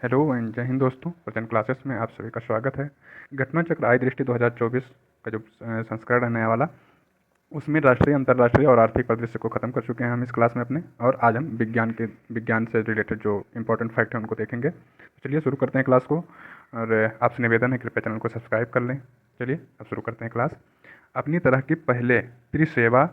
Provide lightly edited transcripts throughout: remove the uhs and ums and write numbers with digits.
Hello and जय हिंद दोस्तों। Present classes में आप सभी का स्वागत है। घटना चक्र आय दृष्टि 2024 का जो संस्करण है नया वाला, उसमें राष्ट्रीय, अंतर्राष्ट्रीय और आर्थिक परिदृश्य को खत्म कर चुके हैं हम इस क्लास में अपने। और आज हम विज्ञान से रिलेटेड जो इंपॉर्टेंट फैक्ट हैं उनको देखेंगे। तो चलिए शुरू करते हैं क्लास को। और आपसे निवेदन है कृपया चैनल को सब्सक्राइब कर लें। चलिए अब शुरू करते हैं क्लास। अपनी तरह की पहले त्रिसेवा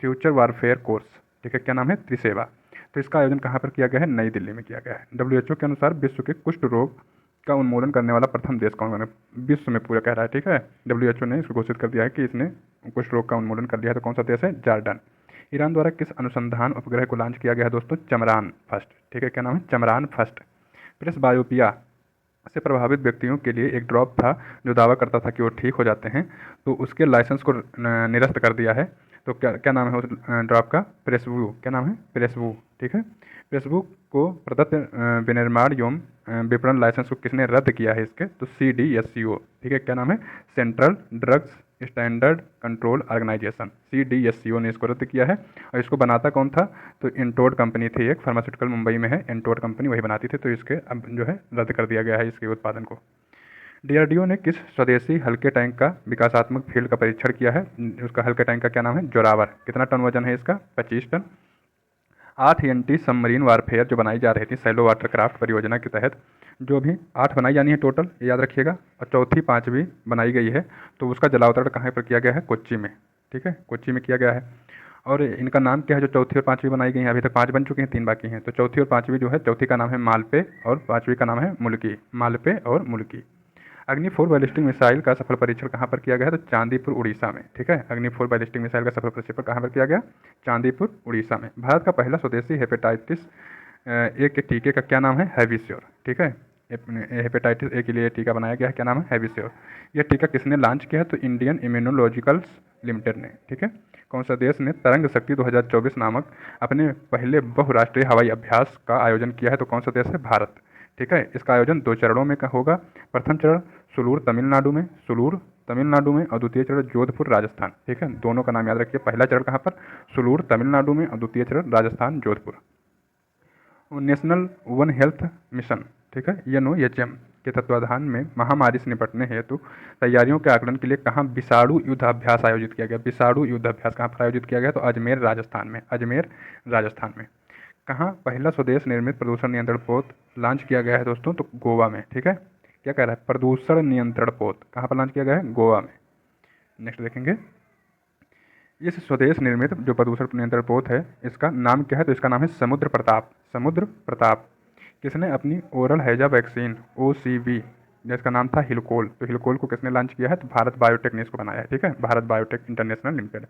फ्यूचर वारफेयर कोर्स, ठीक है, क्या नाम है? त्रिसेवा। तो इसका आयोजन कहाँ पर किया गया है? नई दिल्ली में किया गया है। WHO के अनुसार विश्व के कुष्ठ रोग का उन्मूलन करने वाला प्रथम देश कौन है? विश्व में पूरा कह रहा है, ठीक है। WHO ने इसको घोषित कर दिया है कि इसने कुष्ठ रोग का उन्मूलन कर लिया है। तो कौन सा देश है? जॉर्डन। ईरान द्वारा किस अनुसंधान उपग्रह को लॉन्च किया गया है दोस्तों? चमरान फर्स्ट, ठीक है, क्या नाम है? चमरान फर्स्ट। प्रेस बायोपिया से प्रभावित व्यक्तियों के लिए एक ड्रॉप था जो दावा करता था कि वो ठीक हो जाते हैं, तो उसके लाइसेंस को निरस्त कर दिया है। तो क्या क्या नाम है उस ड्रॉप का? प्रेसवू। क्या नाम है? प्रेसवू, ठीक है। प्रेसवू को प्रदत्त विनिर्माण एवं विपणन लाइसेंस को किसने रद्द किया है इसके? तो CDSCO, ठीक है, क्या नाम है? Central drugs standard control organisation, CDSCO ने इसको रद्द किया है। और इसको बनाता कौन था? तो इंटोड कंपनी थी, एक फार्मास्यूटिकल मुंबई में है, इंटोड कंपनी वही बनाती थी। तो इसके अब जो है रद्द कर दिया गया है इसके उत्पादन को। DRDO ने किस स्वदेशी हल्के टैंक का विकासात्मक फील्ड का परीक्षण किया है? उसका हल्के टैंक का क्या नाम है? जोरावर। कितना टन वजन है इसका? 25 टन। 8 एंटी सबमरीन वारफेयर जो बनाई जा रही थी सैलो वाटरक्राफ्ट परियोजना के तहत, जो भी 8 बनाई जानी है टोटल, ये याद रखिएगा, और चौथी 5वीं बनाई गई है, तो उसका जलावतरण कहाँ पर किया गया है? कोच्चि में, ठीक है, कोच्चि में किया गया है। और इनका नाम क्या है जो चौथी और 5वीं बनाई गई हैं? अभी तक 5 बन चुकी हैं, 3 बाकी हैं। तो चौथी और 5वीं जो है, चौथी का नाम है मालपे और 5वीं का नाम है मुल्की। मालपे और मुल्की। अग्नि 4 बैलिस्टिक मिसाइल का सफल परीक्षण कहाँ पर किया गया है? तो चांदीपुर उड़ीसा में, ठीक है। अग्नि 4 बैलिस्टिक मिसाइल का सफल परीक्षण कहाँ पर किया गया? चांदीपुर उड़ीसा में। भारत का पहला स्वदेशी हेपेटाइटिस ए के टीके का क्या नाम है? हैविश्योर, ठीक है। हेपेटाइटिस ए के लिए टीका बनाया गया है, क्या नाम है? हैविश्योर। यह टीका किसने लॉन्च किया है? तो इंडियन इम्यूनोलॉजिकल्स लिमिटेड ने, ठीक है। कौन सा देश ने तरंग शक्ति 2024 नामक अपने पहले बहुराष्ट्रीय हवाई अभ्यास का आयोजन किया है? तो कौन सा देश है? भारत, ठीक है। इसका आयोजन 2 चरणों में होगा। प्रथम चरण सुलूर तमिलनाडु में और द्वितीय चरण जोधपुर राजस्थान, ठीक है। दोनों का नाम याद रखिए। पहला चरण कहाँ पर? सुलूर तमिलनाडु में और द्वितीय चरण Rajasthan Jodhpur. National one health mission, ठीक है, NOHM के तत्वाधान में महामारी से निपटने हेतु तैयारियों के आकलन के लिए कहाँ विषाणु युद्धाभ्यास आयोजित किया गया? विषाणु युद्धाभ्यास कहाँ पर आयोजित किया गया? तो अजमेर राजस्थान में। अजमेर राजस्थान में। कहाँ पहला स्वदेश निर्मित प्रदूषण नियंत्रण पोत लॉन्च किया गया है दोस्तों? तो गोवा में, ठीक है। क्या कह रहा है? प्रदूषण नियंत्रण पोत कहाँ पर लॉन्च किया गया है? गोवा में। नेक्स्ट देखेंगे, इस स्वदेश निर्मित जो प्रदूषण नियंत्रण पोत है इसका नाम क्या है? तो इसका नाम है समुद्र प्रताप। समुद्र प्रताप। किसने अपनी ओरल हैजा वैक्सीन OCV, जिसका नाम था हिलकोल, तो हिलकोल को किसने लॉन्च किया है? तो भारत बायोटेक ने इसको बनाया है, ठीक है, भारत बायोटेक इंटरनेशनल लिमिटेड।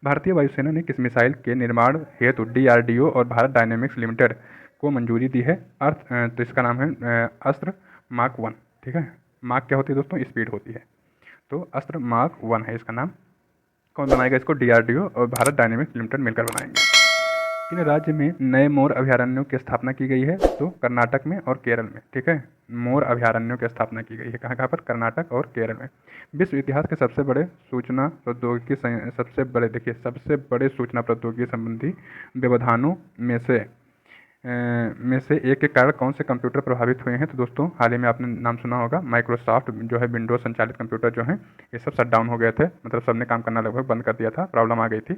भारतीय वायुसेना ने किस मिसाइल के निर्माण हेतु DRDO और भारत डायनेमिक्स लिमिटेड को मंजूरी दी है? तो इसका नाम है अस्त्र मार्क 1, ठीक है। मार्क क्या होती है दोस्तों? स्पीड होती है। तो अस्त्र मार्क 1 है इसका नाम। कौन बनाएगा इसको? DRDO और भारत डायनेमिक्स लिमिटेड मिलकर बनाएंगे। किन राज्य में नए मोर अभयारण्यों की स्थापना की गई है? तो कर्नाटक में और केरल में, ठीक है। मोर अभयारण्यों की स्थापना की गई है कहाँ कहाँ पर? कर्नाटक और केरल में। विश्व इतिहास के सबसे बड़े सूचना प्रौद्योगिकी सबसे बड़े सूचना प्रौद्योगिकी संबंधी व्यवधानों में से एक के कारण कौन से कंप्यूटर प्रभावित हुए हैं? तो दोस्तों हाल ही में आपने नाम सुना होगा, माइक्रोसॉफ्ट जो है विंडोज संचालित कंप्यूटर जो हैं ये सब शट डाउन हो गए थे, मतलब सबने काम करना लगभग बंद कर दिया था। प्रॉब्लम आ गई थी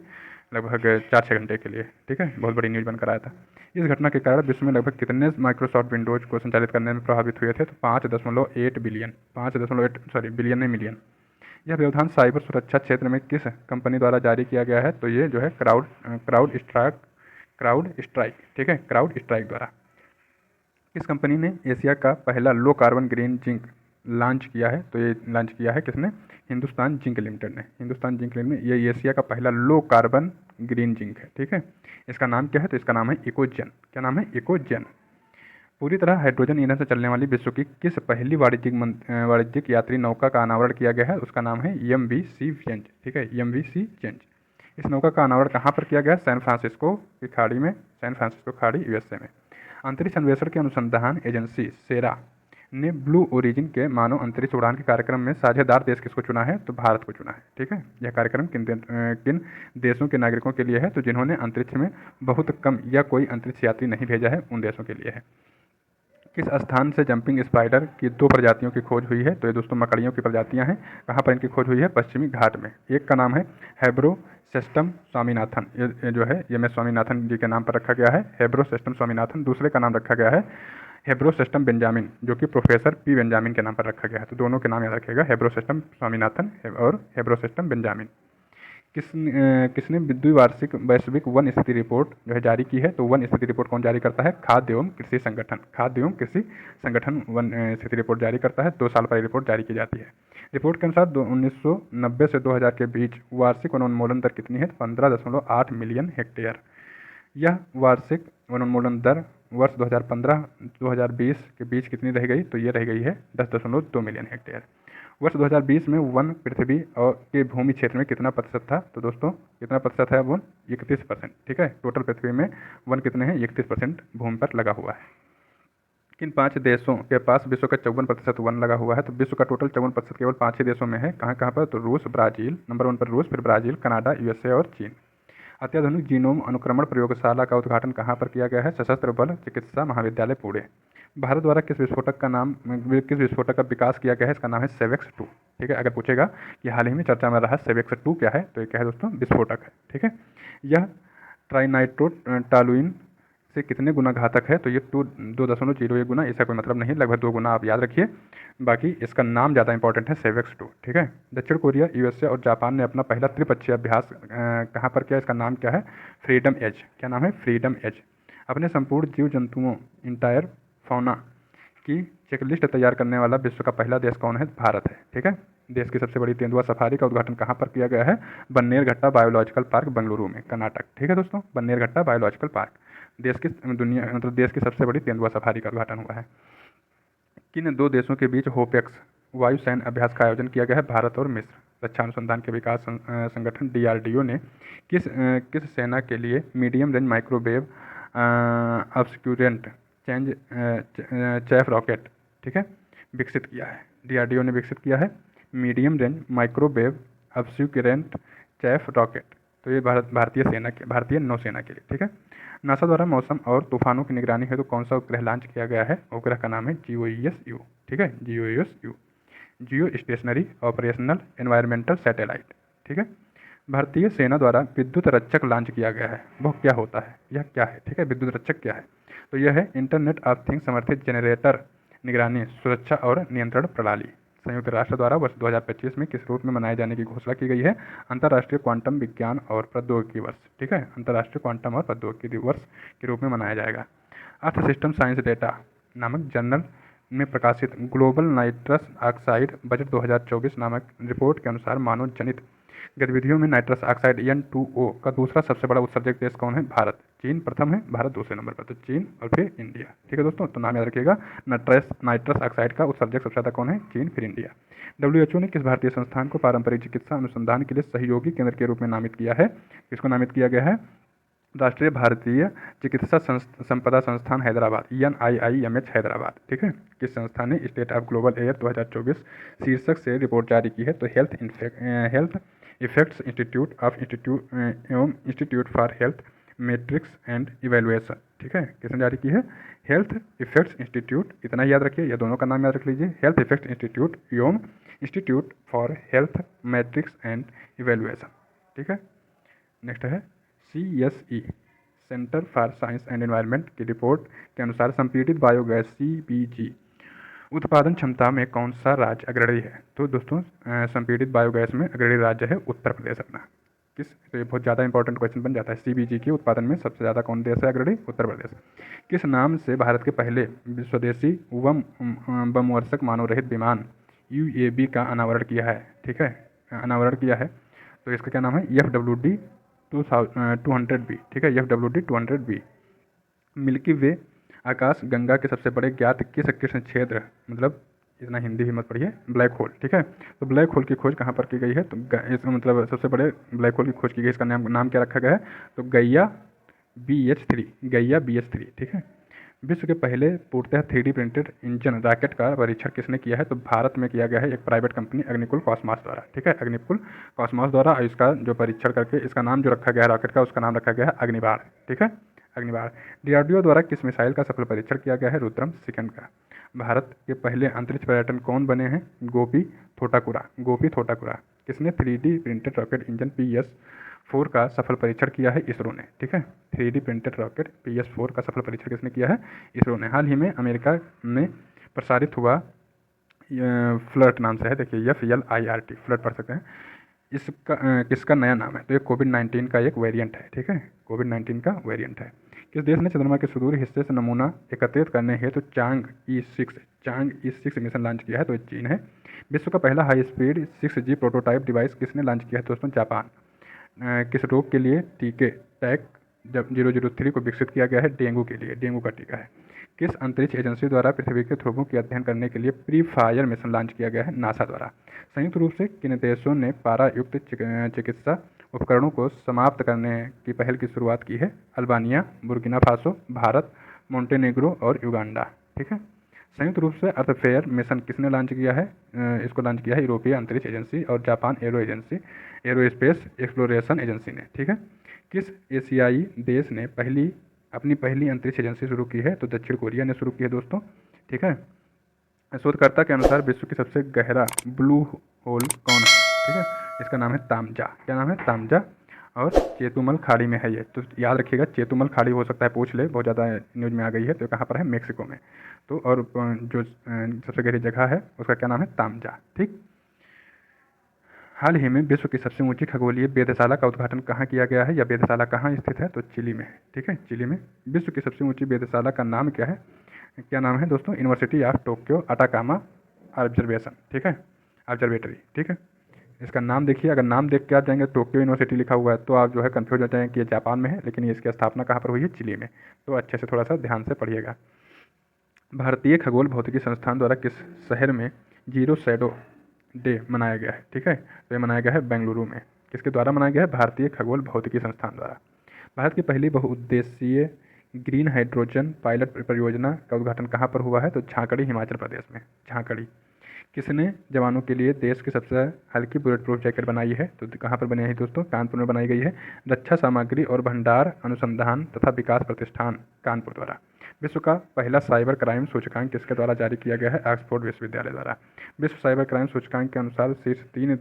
लगभग 4-6 घंटे के लिए, ठीक है। बहुत बड़ी न्यूज़ बनकर आया था। इस घटना के कारण विश्व में लगभग कितने माइक्रोसॉफ्ट विंडोज को संचालित करने में प्रभावित हुए थे? तो 5.8 बिलियन, 5.8 बिलियन नहीं, मिलियन। यह व्यवधान साइबर सुरक्षा क्षेत्र में किस कंपनी द्वारा जारी किया गया है? तो ये जो है क्राउड स्ट्राइक, ठीक है, क्राउड स्ट्राइक द्वारा। किस कंपनी ने एशिया का पहला low carbon green zinc launch किया है? तो ये लॉन्च किया है किसने? हिंदुस्तान जिंक लिमिटेड ने। हिंदुस्तान जिंक लिमिटेड, ये एशिया का पहला लो कार्बन ग्रीन जिंक है, ठीक है। इसका नाम क्या है? तो इसका नाम है इकोजन। क्या नाम है? इकोजन। पूरी तरह हाइड्रोजन ईंधन से चलने वाली विश्व की किस पहली वाणिज्यिक यात्री नौका का अनावरण किया गया है? उसका नाम है MVC चेंज, ठीक है, MVC चेंज। इस नौका का अनावरण कहाँ पर किया गया? सैन फ्रांसिस्को की खाड़ी में, सैन फ्रांसिस्को खाड़ी USA में। अंतरिक्ष अन्वेषण की अनुसंधान एजेंसी सेरा ने ब्लू ओरिजिन के मानव अंतरिक्ष उड़ान के कार्यक्रम में साझेदार देश किसको चुना है? तो भारत को चुना है, ठीक है। यह कार्यक्रम किन देशों के नागरिकों के लिए है? तो जिन्होंने अंतरिक्ष में बहुत कम या कोई अंतरिक्ष यात्री नहीं भेजा है, उन देशों के लिए है। किस स्थान से जंपिंग स्पाइडर की 2 प्रजातियों की खोज हुई है? तो ये दोस्तों मकड़ियों की प्रजातियां हैं। कहाँ पर इनकी खोज हुई है? पश्चिमी घाट में। एक का नाम है हेब्रोसेस्टम स्वामीनाथन, ये जो है ये मैं स्वामीनाथन जी के नाम पर रखा गया है, हेब्रोसेस्टम स्वामीनाथन। दूसरे का नाम रखा गया है हेब्रोसेस्टम बेंजामिन, जो कि प्रोफेसर पी बेंजामिन के नाम पर रखा गया है। तो दोनों के नाम याद रखिएगा, हेब्रोसेस्टम स्वामीनाथन और हेब्रोसेस्टम बेंजामिन। किसने द्विवार्षिक वैश्विक वन स्थिति रिपोर्ट जो है जारी की है? तो वन स्थिति रिपोर्ट कौन जारी करता है? खाद्य एवं कृषि संगठन। खाद्य एवं कृषि संगठन वन स्थिति रिपोर्ट जारी करता है। 2 साल पर रिपोर्ट जारी की जाती है। रिपोर्ट के अनुसार 1990 से 2000 के बीच वार्षिक वनोन्मूलन दर कितनी है? 15.8 मिलियन हेक्टेयर। यह वार्षिक वनोन्मूलन दर वर्ष 2015-2020 के बीच कितनी रह गई? तो ये रह गई है 10.2 मिलियन हेक्टेयर। वर्ष 2020 में वन पृथ्वी और के भूमि क्षेत्र में कितना प्रतिशत था? तो दोस्तों कितना प्रतिशत है वन? 31%। ठीक है, टोटल पृथ्वी में वन कितने हैं? 31% भूमि पर लगा हुआ है। किन 5 देशों के पास विश्व का 54% वन लगा हुआ है? तो विश्व का टोटल 54% केवल 5 ही देशों में है। कहाँ कहाँ पर? तो रूस, ब्राज़ील, नंबर 1 पर रूस, फिर ब्राज़ील, कनाडा, यूएसए और चीन। अत्याधुनिक जीनोम अनुक्रमण प्रयोगशाला का उद्घाटन कहाँ पर किया गया है? सशस्त्र बल चिकित्सा महाविद्यालय पुणे। भारत द्वारा किस विस्फोटक का विकास किया गया है? इसका नाम है सेवेक्स 2। ठीक है, अगर पूछेगा कि हाल ही में चर्चा में रहा सेवेक्स 2 क्या है, तो ये क्या है दोस्तों? विस्फोटक है। ठीक है, यह ट्राइनाइट्रोटॉलुइन से कितने गुना घातक है? तो ये 2.01 गुना, इसका कोई मतलब नहीं, लगभग 2 गुना आप याद रखिए। बाकी इसका नाम ज़्यादा इंपॉर्टेंट है, सेवेक्स 2। ठीक है, दक्षिण कोरिया, यूएसए और जापान ने अपना पहला त्रिपक्षीय अभ्यास कहाँ पर किया? इसका नाम क्या है? Freedom age. क्या नाम है? Freedom age. अपने संपूर्ण जीव जंतुओं इंटायर फौना की चेकलिस्ट तैयार करने वाला विश्व का पहला देश कौन है? भारत है। ठीक है, देश की सबसे बड़ी तेंदुआ सफारी का उद्घाटन कहाँ पर किया गया है? बन्नेरघट्टा बायोलॉजिकल पार्क, बेंगलुरु में, कर्नाटक। ठीक है दोस्तों, बन्नेरघट्टा बायोलॉजिकल पार्क देश की सबसे बड़ी तेंदुआ सफारी का उद्घाटन हुआ है। किन 2 देशों के बीच होपेक्स वायुसेना अभ्यास का आयोजन किया गया है? भारत और मिस्र। रक्षा अनुसंधान के विकास संगठन डीआरडीओ ने किस सेना के लिए medium range microwave obscurant change chaff rocket, ठीक है, विकसित किया है? डीआरडीओ ने विकसित किया है medium range microwave obscurant chaff rocket. तो ये भारतीय नौसेना के लिए। ठीक है, नासा द्वारा मौसम और तूफानों की निगरानी हेतु कौन सा उपग्रह लॉन्च किया गया है? उपग्रह का नाम है GEOS-U। ठीक है, GEOS-U, जियो स्टेशनरी ऑपरेशनल एनवायरमेंटल सैटेलाइट। ठीक है, भारतीय सेना द्वारा विद्युत रक्षक लॉन्च किया गया है, वह क्या होता है? यह क्या है? ठीक है, विद्युत रक्षक क्या है? तो यह है इंटरनेट ऑफ थिंग्स समर्थित जनरेटर निगरानी, सुरक्षा और नियंत्रण प्रणाली। संयुक्त राष्ट्र द्वारा वर्ष 2025 में किस रूप में मनाए जाने की घोषणा की गई है? अंतर्राष्ट्रीय क्वांटम विज्ञान और प्रौद्योगिकी वर्ष। ठीक है, अंतर्राष्ट्रीय क्वांटम और प्रौद्योगिकी वर्ष के रूप में मनाया जाएगा। अर्थ सिस्टम साइंस डेटा नामक जर्नल में प्रकाशित ग्लोबल नाइट्रस ऑक्साइड बजट 2024 नामक रिपोर्ट के अनुसार मानव जनित गतिविधियों में नाइट्रस ऑक्साइड N2O का दूसरा सबसे बड़ा उत्सर्जक देश कौन है? भारत। चीन प्रथम है, भारत दूसरे नंबर पर। तो चीन और फिर इंडिया। ठीक है दोस्तों, तो नाम याद रखिएगा, नाइट्रस ऑक्साइड का उत्सर्जक सबसे ज़्यादा कौन है? चीन, फिर इंडिया। WHO ने किस भारतीय संस्थान को पारंपरिक चिकित्सा अनुसंधान के लिए सहयोगी केंद्र के रूप में नामित किया है? किसको नामित किया गया है? राष्ट्रीय भारतीय चिकित्सा संपदा संस्थान हैदराबाद, NIIMH हैदराबाद। ठीक है, किस संस्थान ने स्टेट ऑफ ग्लोबल एयर 2024 शीर्षक से रिपोर्ट जारी की है? तो health effects institute for health matrix and evaluation. ठीक है, किसने जारी की है? Health effects institute. इतना याद रखिए, या दोनों का नाम याद रख लीजिए, हेल्थ इफेक्ट्स इंस्टीट्यूट एवं institute for health matrix and evaluation. ठीक है, नेक्स्ट है CSE, centre for science and environment की रिपोर्ट के अनुसार संपीड़ित बायोगैस CBG उत्पादन क्षमता में कौन सा राज्य अग्रणी है? तो दोस्तों संपीड़ित बायोगैस में अग्रणी राज्य है उत्तर प्रदेश अपना। तो ये बहुत ज़्यादा इंपॉर्टेंट क्वेश्चन बन जाता है। CBG के उत्पादन में सबसे ज़्यादा कौन देश है अग्रणी? उत्तर प्रदेश। किस नाम से भारत के पहले स्वदेशी बमवर्षक मानव रहित विमान UAV का अनावरण किया है? ठीक है, अनावरण किया है, तो इसका क्या नाम है? FWD 200B। ठीक है, FWD 200B। मिल्की वे आकाश गंगा के सबसे बड़े ज्ञात किस कृष्ण क्षेत्र, मतलब इतना हिंदी भी मत पढ़िए, ब्लैक होल। ठीक है, तो ब्लैक होल की खोज कहाँ पर की गई है? तो इसका मतलब सबसे बड़े ब्लैक होल की खोज की गई, इसका नाम क्या रखा गया है? तो गैया BH3। ठीक है, विश्व के पहले पूर्णतः 3D प्रिंटेड इंजन रॉकेट का परीक्षण किसने किया है? तो भारत में किया गया है एक प्राइवेट कंपनी अग्निकुल कॉस्मॉस द्वारा। ठीक है, अग्निकुल कॉस्मॉस द्वारा। इसका जो परीक्षण करके इसका नाम जो रखा गया है रॉकेट का, उसका नाम रखा गया है अग्निबाण। ठीक है, अग्निबाण। डीआरडीओ द्वारा किस मिसाइल का सफल परीक्षण किया गया है? रुद्रम सेकंड का। भारत के पहले अंतरिक्ष पर्यटन कौन बने हैं? गोपी थोटाकुरा। किसने 3D printed rocket engine PS4 का सफल परीक्षण किया है? इसरो ने। ठीक है, 3D प्रिंटेड रॉकेट PS4 का सफल परीक्षण किसने किया है? इसरो ने। हाल ही में अमेरिका में प्रसारित हुआ फ्लर्ट नाम से है, देखिए FLIRT, फ्लर्ट पढ़ सकते हैं। इसका किसका नया नाम है? तो ये कोविड-19 का एक वेरिएंट है। ठीक है, कोविड-19 का वेरिएंट है। किस देश ने चंद्रमा के सुदूर हिस्से से नमूना एकत्रित करने हेतु चांग E6 मिशन लॉन्च किया है? तो ये चीन है। विश्व का पहला high speed 6G prototype device किसने लॉन्च किया है? दोस्तों, जापान। किस रोग के लिए टीके टैक 003 को विकसित किया गया है? डेंगू के लिए, डेंगू का टीका है। किस अंतरिक्ष एजेंसी द्वारा पृथ्वी के ध्रुवों की अध्ययन करने के लिए प्री फायर मिशन लॉन्च किया गया है? नासा द्वारा। संयुक्त रूप से किन देशों ने पारा युक्त चिकित्सा उपकरणों को समाप्त करने की पहल की शुरुआत की है? Albania, Burkina Faso, Bharat, Montenegro और युगांडा। ठीक है। संयुक्त रूप से अर्थ फेयर मिशन किसने लॉन्च किया है? इसको लॉन्च किया है यूरोपीय अंतरिक्ष एजेंसी और जापान एरोस्पेस एक्सप्लोरेशन एजेंसी ने। ठीक है। किस एशियाई देश ने अपनी पहली अंतरिक्ष एजेंसी शुरू की है? तो दक्षिण कोरिया ने शुरू की है दोस्तों। ठीक है। शोधकर्ता के अनुसार विश्व की सबसे गहरा ब्लू होल कौन है? ठीक है, इसका नाम है तामजा। क्या नाम है? तामजा। और चेतुमल खाड़ी में है ये, तो याद रखिएगा, चेतुमल खाड़ी हो सकता है पूछ ले, बहुत ज़्यादा न्यूज़ में आ गई है। तो कहाँ पर है? मेक्सिको में। तो और जो सबसे गहरी जगह है उसका क्या नाम है? तामजा। ठीक। हाल ही में विश्व की सबसे ऊंची खगोलीय वेधशाला का उद्घाटन कहाँ किया गया है, या वेधशाला कहाँ स्थित है? तो चिली में। ठीक है, चिली में। विश्व की सबसे ऊंची वेधशाला का नाम क्या है? क्या नाम है दोस्तों? University of Tokyo Atacama observation. ठीक है, ऑब्जर्वेटरी। ठीक है, इसका नाम देखिए, अगर नाम देख के आ जाएंगे टोक्यो यूनिवर्सिटी लिखा हुआ है तो आप जो है कंफ्यूज हो जाएंगे कि ये जापान में है, लेकिन ये इसकी स्थापना कहाँ पर हुई है? चिली में। तो अच्छे से थोड़ा सा ध्यान से पढ़िएगा। भारतीय खगोल भौतिकी संस्थान द्वारा किस शहर में जीरो शैडो डे मनाया गया है? ठीक है, तो ये मनाया गया है बेंगलुरु में। किसके द्वारा मनाया गया है? भारतीय खगोल भौतिकी संस्थान द्वारा। भारत की पहली बहुउद्देशीय ग्रीन हाइड्रोजन पायलट परियोजना का उद्घाटन कहाँ पर हुआ है? तो झांकड़ी, हिमाचल प्रदेश में। झांकड़ी। किसने जवानों के लिए देश की सबसे हल्की बुलेट प्रूफ जैकेट बनाई है? तो कहाँ पर बनी है दोस्तों? कानपुर में बनाई गई है। रक्षा सामग्री और भंडार अनुसंधान तथा विकास प्रतिष्ठान कानपुर द्वारा। विश्व का पहला साइबर क्राइम सूचकांक किसके द्वारा जारी किया गया है? ऑक्सफोर्ड विश्वविद्यालय द्वारा। विश्व साइबर क्राइम सूचकांक के अनुसार शीर्ष तीन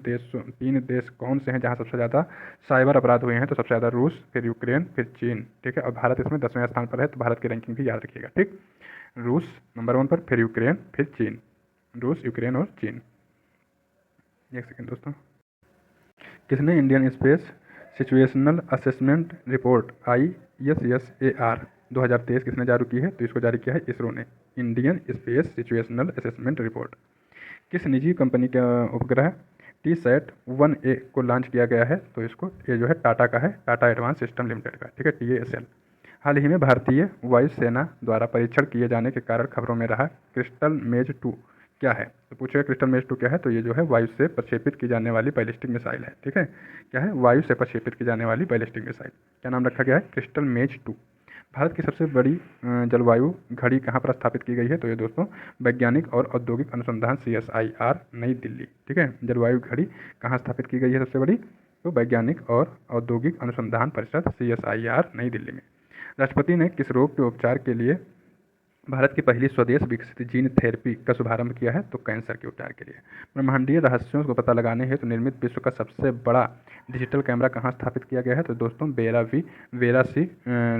देश कौन से हैं जहां सबसे ज़्यादा साइबर अपराध हुए हैं? तो सबसे ज़्यादा रूस, फिर यूक्रेन, फिर चीन। ठीक है, और भारत इसमें 10वें स्थान पर है, तो भारत की रैंकिंग भी याद रखिएगा। ठीक, रूस नंबर 1 पर, फिर यूक्रेन, फिर चीन। रूस, यूक्रेन और चीन। एक सेकेंड दोस्तों। किसने Indian space situational assessment report ISSAR 2023 किसने जारी की है? तो इसको जारी किया है इसरो ने। Indian space situational assessment report. किस निजी कंपनी के उपग्रह TSAT-1A को लॉन्च किया गया है? तो इसको, ये जो है टाटा का है, टाटा एडवांस सिस्टम लिमिटेड का। ठीक है, TASL। हाल ही में भारतीय वायुसेना द्वारा परीक्षण किए जाने के कारण खबरों में रहा क्रिस्टल मेज 2 क्या है? तो पूछेगा क्रिस्टल मेज 2 क्या है? तो ये जो है वायु से प्रक्षेपित की जाने वाली बैलिस्टिक मिसाइल है। ठीक है, क्या है? वायु से प्रक्षेपित की जाने वाली बैलिस्टिक मिसाइल। क्या नाम रखा गया है? क्रिस्टल मेज 2। भारत की सबसे बड़ी जलवायु घड़ी कहाँ पर स्थापित की गई है? तो ये दोस्तों वैज्ञानिक और औद्योगिक अनुसंधान CSIR नई दिल्ली। ठीक है, जलवायु घड़ी कहाँ स्थापित की गई है सबसे बड़ी? तो वैज्ञानिक और औद्योगिक अनुसंधान परिषद CSIR नई दिल्ली में। राष्ट्रपति ने किस रोग के उपचार के लिए भारत की पहली स्वदेश विकसित जीन थेरेपी का शुभारंभ किया है? तो कैंसर के उपचार के लिए। ब्रह्मांडीय रहस्यों को पता लगाने हेतु निर्मित विश्व का सबसे बड़ा डिजिटल कैमरा कहाँ स्थापित किया गया है? तो दोस्तों वेरासी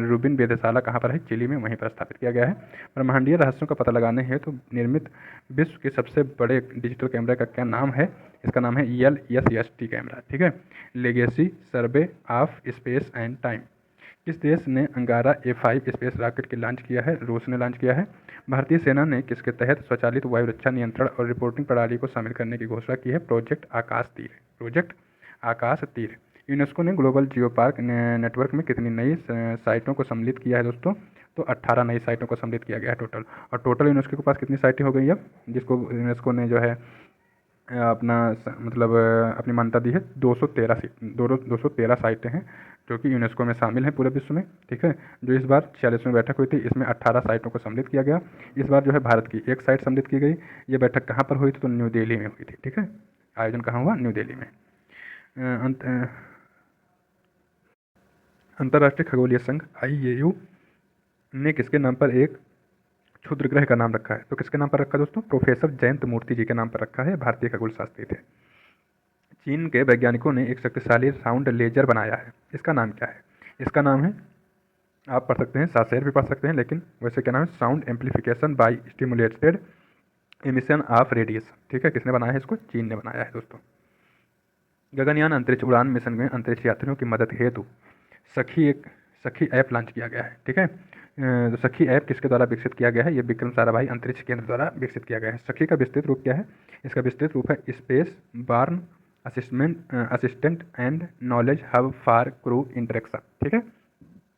रूबिन वेधशाला कहाँ पर है? चिली में, वहीं पर स्थापित किया गया है। ब्रह्मांडीय रहस्यों का पता लगाने हेतु निर्मित विश्व के सबसे बड़े डिजिटल कैमरा का क्या नाम है? इसका नाम है LSST कैमरा। ठीक है, legacy survey of space and time. किस देश ने अंगारा A5 स्पेस रॉकेट के लॉन्च किया है? रूस ने लॉन्च किया है। भारतीय सेना ने किसके तहत स्वचालित वायु रक्षा नियंत्रण और रिपोर्टिंग प्रणाली को शामिल करने की घोषणा की है? प्रोजेक्ट आकाश तीर। यूनेस्को ने ग्लोबल जियो पार्क नेटवर्क में कितनी नई साइटों को सम्मिलित किया है दोस्तों? तो 18 नई साइटों को सम्मिलित किया गया है टोटल। और टोटल यूनेस्को के पास कितनी साइटें हो गई अब, जिसको यूनेस्को ने जो है अपनी मान्यता दी है? 213 साइटें हैं जो कि यूनेस्को में शामिल हैं पूरे विश्व में। ठीक है, जो इस बार 46वीं बैठक हुई थी, इसमें 18 साइटों को सम्मिलित किया गया। इस बार जो है भारत की एक साइट सम्मिलित की गई। ये बैठक कहाँ पर हुई थी? तो न्यू दिल्ली में हुई थी। ठीक है, आयोजन कहाँ हुआ? न्यू दिल्ली में। अंतर्राष्ट्रीय खगोलीय संघ IAU ने किसके नाम पर एक क्षुद्र ग्रह का नाम रखा है? तो किसके नाम पर रखा है दोस्तों? प्रोफेसर जयंत मूर्ति जी के नाम पर रखा है, भारतीय खगोल शास्त्री थे। चीन के वैज्ञानिकों ने एक शक्तिशाली साउंड लेजर बनाया है, इसका नाम क्या है? इसका नाम है, आप पढ़ सकते हैं, सासेर भी पढ़ सकते हैं, लेकिन वैसे क्या नाम है? Sound amplification by stimulated emission of radiation. ठीक है, किसने बनाया है इसको? चीन ने बनाया है दोस्तों। गगनयान अंतरिक्ष उड़ान मिशन में अंतरिक्ष यात्रियों की मदद हेतु सखी ऐप लॉन्च किया गया है। ठीक है, तो सखी ऐप किसके द्वारा विकसित किया गया है? ये विक्रम साराभाई अंतरिक्ष केंद्र द्वारा विकसित किया गया है। सखी का विस्तृत रूप क्या है? इसका विस्तृत रूप है space borne assistant and knowledge hub for crew interaction. ठीक है,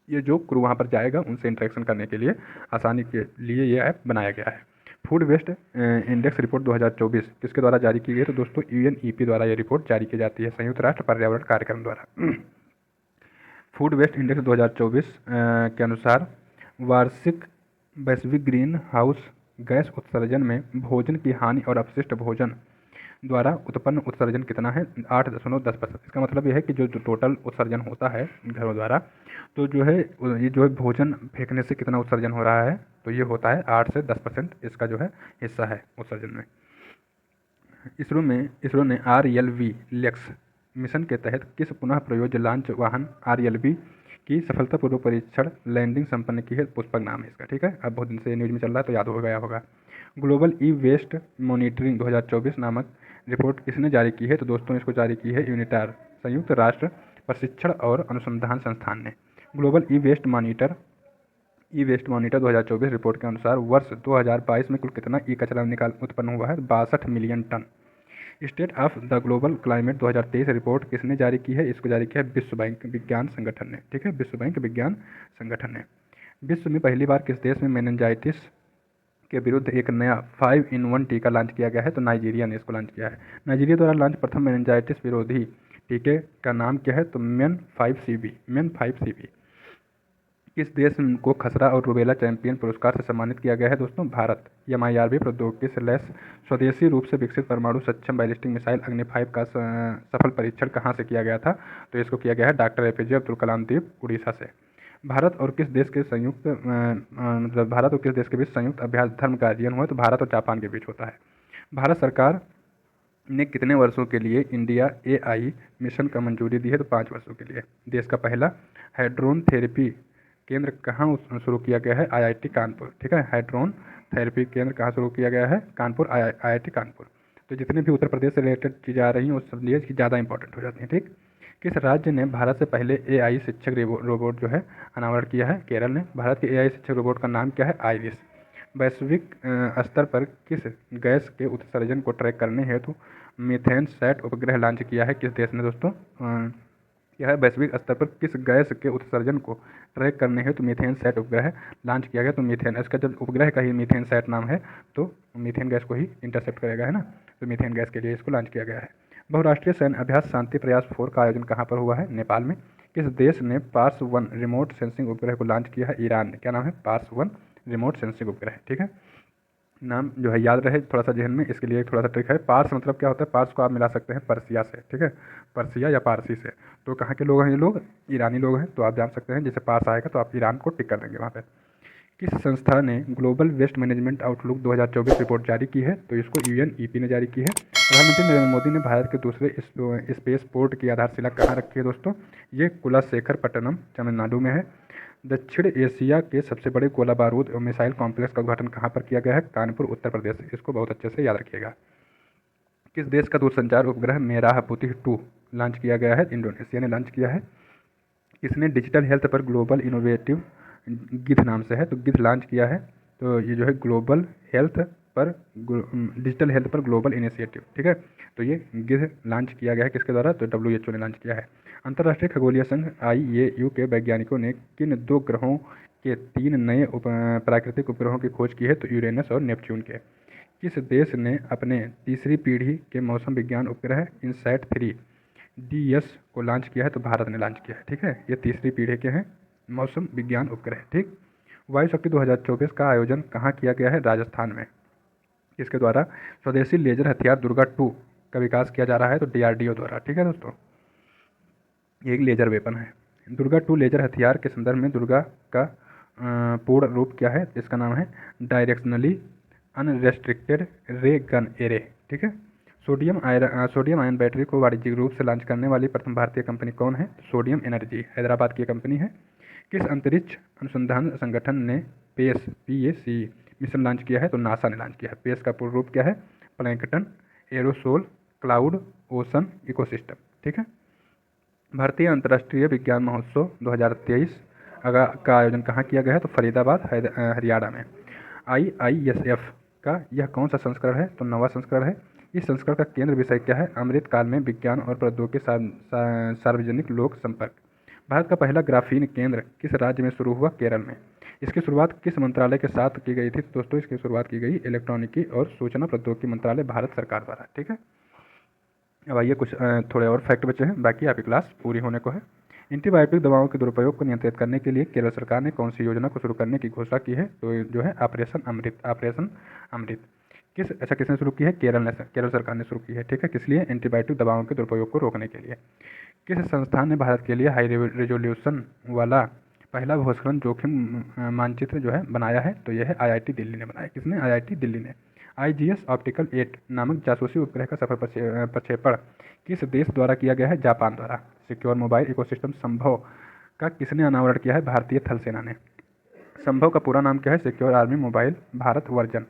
ये जो क्रू वहाँ पर जाएगा उनसे इंटरेक्शन करने के लिए आसानी के लिए ये ऐप बनाया गया है। फूड वेस्ट इंडेक्स रिपोर्ट 2024 किसके द्वारा जारी की गई है? तो दोस्तों UNEP द्वारा ये रिपोर्ट जारी की जाती है, संयुक्त राष्ट्र पर्यावरण कार्यक्रम द्वारा। फूड वेस्ट इंडेक्स 2024 के अनुसार वार्षिक वैश्विक ग्रीन हाउस गैस उत्सर्जन में भोजन की हानि और अपशिष्ट भोजन द्वारा उत्पन्न उत्सर्जन कितना है? 8.10%। इसका मतलब यह है कि जो टोटल उत्सर्जन होता है घरों द्वारा, तो जो है ये जो है भोजन फेंकने से कितना उत्सर्जन हो रहा है? तो ये होता है 8 से 10% इसका जो है हिस्सा है उत्सर्जन में। इसरो ने RLV लेक्स मिशन के तहत किस पुनः प्रयोज्य लॉन्च वाहन RLV की सफलतापूर्वक परीक्षण लैंडिंग संपन्न की है? पुष्पक नाम है इसका। ठीक है, अब बहुत दिन से न्यूज में चल रहा है तो याद हो गया होगा। ग्लोबल ई वेस्ट मॉनिटरिंग 2024 नामक रिपोर्ट किसने जारी की है? तो दोस्तों इसको जारी की है यूनिटार, संयुक्त राष्ट्र प्रशिक्षण और अनुसंधान संस्थान ने। Global e waste monitor 2024 report के अनुसार वर्ष 2022 में कुल कितना ई कचरा उत्पन्न हुआ है? 62 million ton. State of the global climate 2023 report किसने जारी की है? इसको जारी किया है विश्व बैंक विज्ञान संगठन ने। ठीक है, विश्व बैंक विज्ञान संगठन ने। विश्व में पहली बार किस देश में मेनिंजाइटिस के विरुद्ध एक नया 5-in-1 टीका लॉन्च किया गया है? तो नाइजीरिया ने इसको लॉन्च किया है। नाइजीरिया द्वारा लॉन्च प्रथम मेनिंजाइटिस विरोधी टीके का नाम क्या है? तो MEN 5CB। किस देश को खसरा और रुबेला चैंपियन पुरस्कार से सम्मानित किया गया है? दोस्तों भारत। MIRV प्रौद्योगिकी से लैस स्वदेशी रूप से विकसित परमाणु सक्षम बैलिस्टिक मिसाइल अग्नि 5 का सफल परीक्षण कहाँ से किया गया था? तो इसको किया गया है डॉक्टर APJ अब्दुल कलाम द्वीप, उड़ीसा से। भारत और किस देश के बीच संयुक्त अभ्यास धर्म का अध्ययन हुआ? तो भारत और जापान के बीच होता है। भारत सरकार ने कितने वर्षों के लिए इंडिया AI मिशन का मंजूरी दी है? तो 5 वर्षों के लिए। देश का पहला हाइड्रोन थेरेपी केंद्र कहाँ शुरू किया गया है? IIT कानपुर। ठीक है, हाइड्रोन थेरेपी केंद्र कहाँ शुरू किया गया है? कानपुर, IIT कानपुर। तो जितने भी उत्तर प्रदेश से रिलेटेड चीज़ें आ रही हैं उस लिए ज़्यादा इंपॉर्टेंट हो जाती हैं। ठीक, किस राज्य ने भारत से पहले AI शिक्षक रोबोट जो है अनावरण किया है? केरल ने। भारत के AI शिक्षक रोबोट का नाम क्या है? आइरिस। वैश्विक स्तर पर किस गैस के उत्सर्जन को ट्रैक करने हेतु मीथेन सैट उपग्रह लॉन्च किया है? किस देश ने दोस्तों? यह वैश्विक स्तर पर किस गैस के उत्सर्जन को ट्रैक करने हेतु मीथेन सैट उपग्रह लॉन्च किया गया? तो मीथेन, इसका जब उपग्रह का ही मीथेन सैट नाम है तो मीथेन गैस को ही इंटरसेप्ट करेगा, है ना, तो मीथेन गैस के लिए इसको लॉन्च किया गया है। बहुराष्ट्रीय सैन्य अभ्यास शांति प्रयास 4 का आयोजन कहाँ पर हुआ है? नेपाल में। किस देश ने पार्स-1 रिमोट सेंसिंग उपग्रह को लॉन्च किया है? ईरान ने। क्या नाम है? पार्स-1 रिमोट सेंसिंग उपग्रह। ठीक है, नाम जो है याद रहे थोड़ा सा जहन में, इसके लिए थोड़ा सा ट्रिक है। पार्स मतलब क्या होता है? पार्स को आप मिला सकते हैं पर्सिया से। ठीक है, पर्सिया या पारसी से। तो कहाँ के लोग हैं ये लोग? ईरानी लोग हैं। तो आप जान सकते हैं जैसे पार्स आएगा तो आप ईरान को टिक कर देंगे वहाँ पर। किस संस्था ने global waste management outlook 2024 report जारी की है? तो इसको UNEP ने जारी की है। प्रधानमंत्री नरेंद्र मोदी ने भारत के दूसरे स्पेस पोर्ट की आधारशिला कहाँ रखी है दोस्तों? ये कुलाशेखरपट्टनम तमिलनाडु में है। दक्षिण एशिया के सबसे बड़े गोला बारूद और मिसाइल कॉम्प्लेक्स का उद्घाटन कहाँ पर किया गया है? कानपुर, उत्तर प्रदेश। इसको बहुत अच्छे से याद रखिएगा। किस देश का दूरसंचार उपग्रह मेराहपुती 2 लॉन्च किया गया है? इंडोनेशिया ने लॉन्च किया है। किसने डिजिटल हेल्थ पर ग्लोबल इनोवेटिव गिध नाम से है तो गिध लॉन्च किया है? तो ये जो है ग्लोबल हेल्थ पर डिजिटल हेल्थ पर ग्लोबल इनिशिएटिव। ठीक है, तो ये गिध लॉन्च किया गया है किसके द्वारा? तो WHO ने लॉन्च किया है। अंतर्राष्ट्रीय खगोलीय संघ IAU के वैज्ञानिकों ने किन 2 ग्रहों के 3 नए प्राकृतिक उपग्रहों की खोज की है? तो यूरेनस और नेपच्यून के। किस देश ने अपने तीसरी पीढ़ी के मौसम विज्ञान उपग्रह इनसैट 3DS को लॉन्च किया है? तो भारत ने लॉन्च किया है। ठीक है, ये तीसरी पीढ़ी के हैं मौसम विज्ञान उपग्रह। ठीक, वायु शक्ति 2024 का आयोजन कहाँ किया गया है? राजस्थान में। इसके द्वारा स्वदेशी लेजर हथियार दुर्गा 2 का विकास किया जा रहा है तो DRDO द्वारा। ठीक है दोस्तों, ये एक लेजर वेपन है। दुर्गा 2 लेजर हथियार के संदर्भ में दुर्गा का पूर्ण रूप क्या है? इसका नाम है डायरेक्शनली अनरेस्ट्रिक्टेड रे गन एरे। ठीक है। सोडियम आयन बैटरी को वाणिज्यिक रूप से लॉन्च करने वाली प्रथम भारतीय कंपनी कौन है? सोडियम एनर्जी, हैदराबाद की कंपनी है। किस अंतरिक्ष अनुसंधान संगठन ने PAC मिशन लॉन्च किया है? तो नासा ने लॉन्च किया है। पेस का पूर्ण रूप क्या है? Plankton, aerosol, cloud, ocean, ecosystem. ठीक है। भारतीय अंतर्राष्ट्रीय विज्ञान महोत्सव 2023 का आयोजन कहाँ किया गया है? तो फरीदाबाद, हरियाणा में। IISF का यह कौन सा संस्करण है? तो 9वां संस्करण है। इस संस्करण का केंद्र विषय क्या है? अमृत काल में विज्ञान और प्रौद्योगिकी सार्वजनिक लोक संपर्क। भारत का पहला ग्राफीन केंद्र किस राज्य में शुरू हुआ? केरल में। इसकी शुरुआत किस मंत्रालय के साथ की गई थी? दोस्तों इसकी शुरुआत की गई इलेक्ट्रॉनिकी और सूचना प्रौद्योगिकी मंत्रालय, भारत सरकार द्वारा। ठीक है। अब आइए कुछ थोड़े और फैक्ट बचे हैं, बाकी आपकी क्लास पूरी होने को है। एंटीबायोटिक दवाओं के दुरुपयोग को नियंत्रित करने के लिए केरल सरकार ने कौन सी योजना को शुरू करने की घोषणा की है? तो जो है ऑपरेशन अमृत। किसने शुरू की है? केरल सरकार ने शुरू की है। ठीक है। किस लिए? एंटीबायोटिक दवाओं के दुरुपयोग को रोकने के लिए। किस संस्थान ने भारत के लिए हाई रेजोल्यूशन वाला पहला भूस्खलन जोखिम मानचित्र जो है बनाया है? तो यह है IIT दिल्ली ने बनाया। किसने? IIT दिल्ली ने। IGS ऑप्टिकल 8 नामक जासूसी उपग्रह का सफल प्रक्षेपण किस देश द्वारा किया गया है? जापान द्वारा। सिक्योर मोबाइल इकोसिस्टम संभव का किसने अनावरण किया है? भारतीय थल सेना ने। संभव का पूरा नाम क्या है? Secure army mobile Bharat version.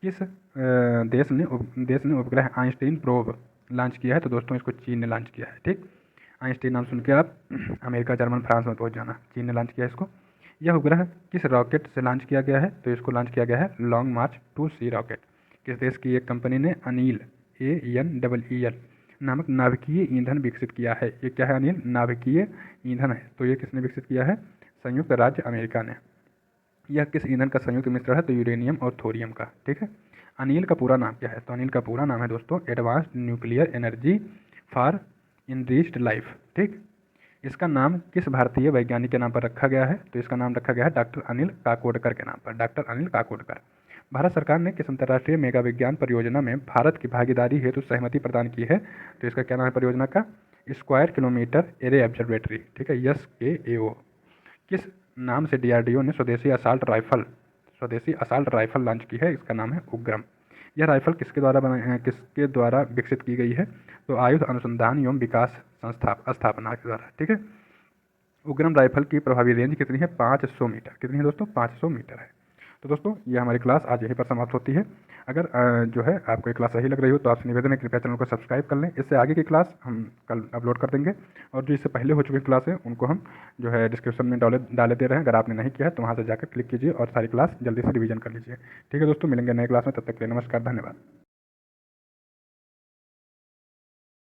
किस देश ने उपग्रह आइंस्टीन प्रोब लॉन्च किया है? तो दोस्तों इसको चीन ने लॉन्च किया है। ठीक। आइंस्टीन नाम सुन के आप अमेरिका, जर्मन, फ्रांस में पहुंच जाना। चीन ने लॉन्च किया इसको। यह उपग्रह किस रॉकेट से लॉन्च किया गया है? तो इसको लॉन्च किया गया है लॉन्ग मार्च 2C रॉकेट। किस देश की एक कंपनी ने अनिल ANEEL नामक नाभिकीय ईंधन विकसित किया है? ये क्या है? अनिल नाभिकीय ईंधन है। तो ये किसने विकसित किया है? संयुक्त राज्य अमेरिका ने। यह किस ईंधन का संयुक्त मिश्रण है? तो यूरेनियम और थोरियम का। ठीक है। अनिल का पूरा नाम क्या है? तो अनिल का पूरा नाम है दोस्तों advanced nuclear energy for enriched life. ठीक। इसका नाम किस भारतीय वैज्ञानिक के नाम पर रखा गया है? तो इसका नाम रखा गया है डॉक्टर अनिल काकोडकर के नाम पर। डॉक्टर अनिल काकोडकर। भारत सरकार ने किस अंतर्राष्ट्रीय मेगा विज्ञान परियोजना में भारत की भागीदारी हेतु सहमति प्रदान की है? तो इसका क्या नाम है परियोजना का? Square kilometre array observatory. ठीक है। SKAO। किस नाम से DRDO ने स्वदेशी असाल्ट राइफल लॉन्च की है? इसका नाम है उग्रम। यह राइफल किसके द्वारा विकसित की गई है? तो आयुध अनुसंधान एवं विकास स्थापना के द्वारा। ठीक है। उग्रम राइफल की प्रभावी रेंज कितनी है? 500 मीटर। कितनी है दोस्तों? 500 मीटर है। तो दोस्तों ये हमारी क्लास आज यहीं पर समाप्त होती है। अगर जो है आपको ये क्लास सही लग रही हो तो आपसे निवेदन है कृपया चैनल को सब्सक्राइब कर लें। इससे आगे की क्लास हम कल अपलोड कर देंगे, और जो इससे पहले हो चुकी क्लास है उनको हम जो है डिस्क्रिप्शन में डाले दे रहे हैं। अगर आपने नहीं किया है तो वहाँ से जाकर क्लिक कीजिए और सारी क्लास जल्दी से रिवीजन कर लीजिए। ठीक है दोस्तों, मिलेंगे नए क्लास में, तब तक के लिए नमस्कार, धन्यवाद।